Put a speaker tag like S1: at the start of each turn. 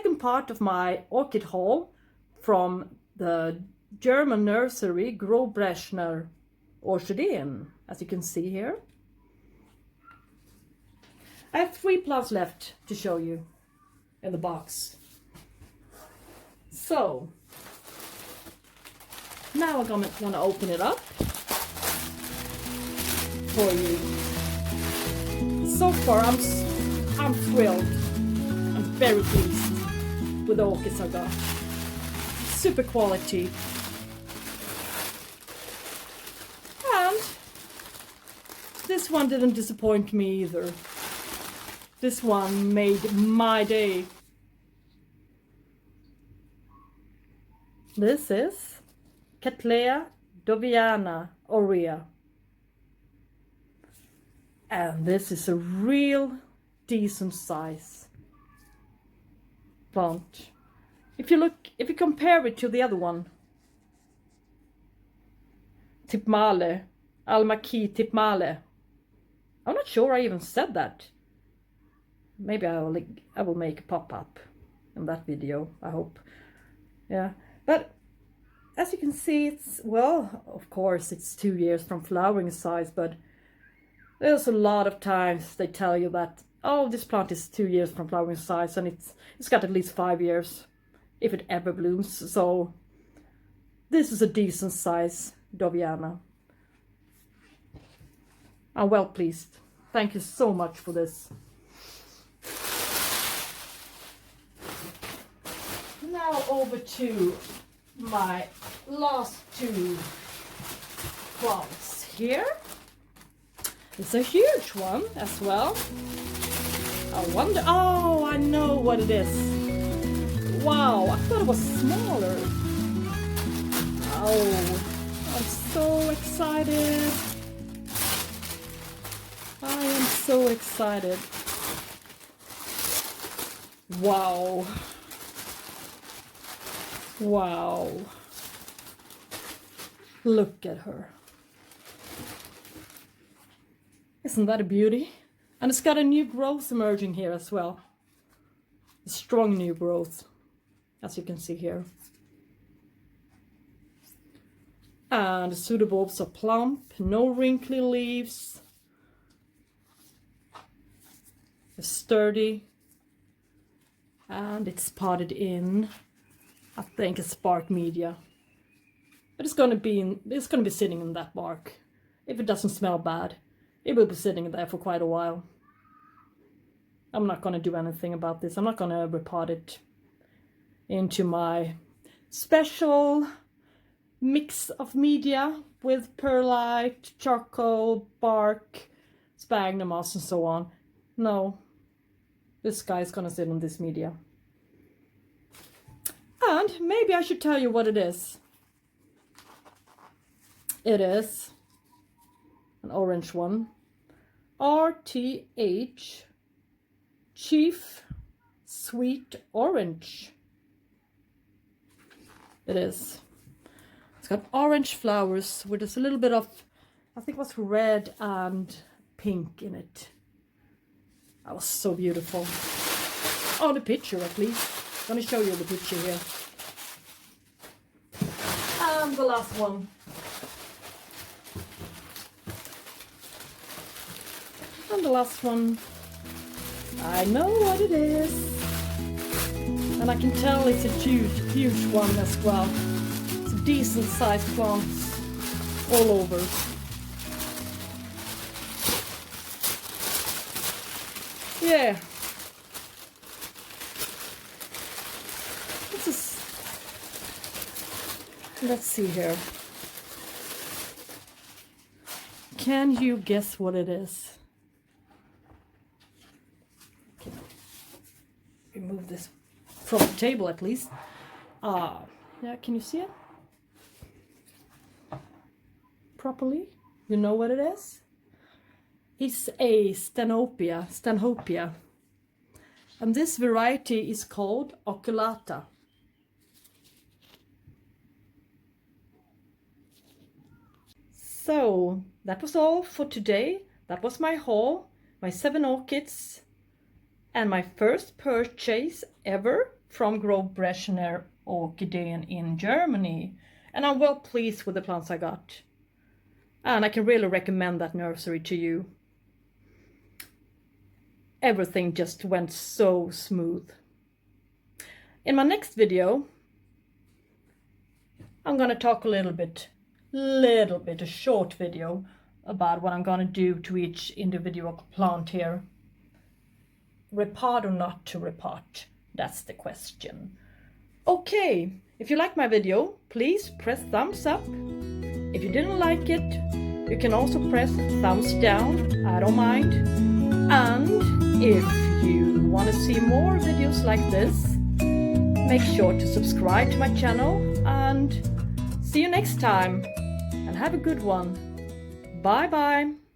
S1: second part of my orchid haul from the German nursery Großräschener Orchideen, as you can see here. I have 3 plants left to show you in the box. So now I'm gonna open it up for you. So far I'm thrilled. I'm very pleased with the orchids I got. Super quality. And this one didn't disappoint me either. This one made my day. This is Cattleya aurea. And this is a real decent size plant. If you compare it to the other one, Tipmale, Almaki Tipmale. I'm not sure I even said that. Maybe I will make a pop-up in that video, I hope. Yeah, but as you can see, it's, well, of course it's 2 years from flowering size, but there's a lot of times they tell you that, oh, this plant is 2 years from flowering size, and it's got at least 5 years if it ever blooms. So this is a decent size Doviana. I'm well pleased. Thank you so much for this. Now over to my last 2 plants here. It's a huge one as well. I wonder, oh, I know what it is. Wow, I thought it was smaller. Oh, I'm so excited. I am so excited. Wow. Wow. Look at her. Isn't that a beauty? And it's got a new growth emerging here as well. A strong new growth, as you can see here. And the pseudobulbs are plump, no wrinkly leaves. It's sturdy. And it's potted in, I think it's bark media. But it's gonna be sitting in that bark. If it doesn't smell bad, it will be sitting there for quite a while. I'm not gonna do anything about this. I'm not gonna repot it into my special mix of media with perlite, charcoal, bark, sphagnum moss and so on. No, this guy is gonna sit on this media. And maybe I should tell you what it is. It is an orange one. RTH Chief Sweet Orange. It is. It's got orange flowers with just a little bit of, I think it was red and pink in it. That was so beautiful. Oh, the picture at least. I'm going to show you the picture here. And the last one. And the last one. I know what it is. And I can tell it's a huge one as well. It's a decent sized plant all over. Yeah. This is, let's see here. Can you guess what it is? Okay. Remove this from the table at least. Yeah, can you see it properly? You know what it is? It's a stanhopea. And this variety is called oculata. So that was all for today. That was my haul, my 7 orchids, and my first purchase ever from Großräschener Orchideen in Germany. And I'm well pleased with the plants I got. And I can really recommend that nursery to you. Everything just went so smooth. In my next video, I'm gonna talk a little bit, a short video about what I'm gonna do to each individual plant here. Repot or not to repot? That's the question. Okay, if you like my video, please press thumbs up. If you didn't like it, you can also press thumbs down, I don't mind. And if you want to see more videos like this, make sure to subscribe to my channel, and see you next time, and have a good one. Bye bye.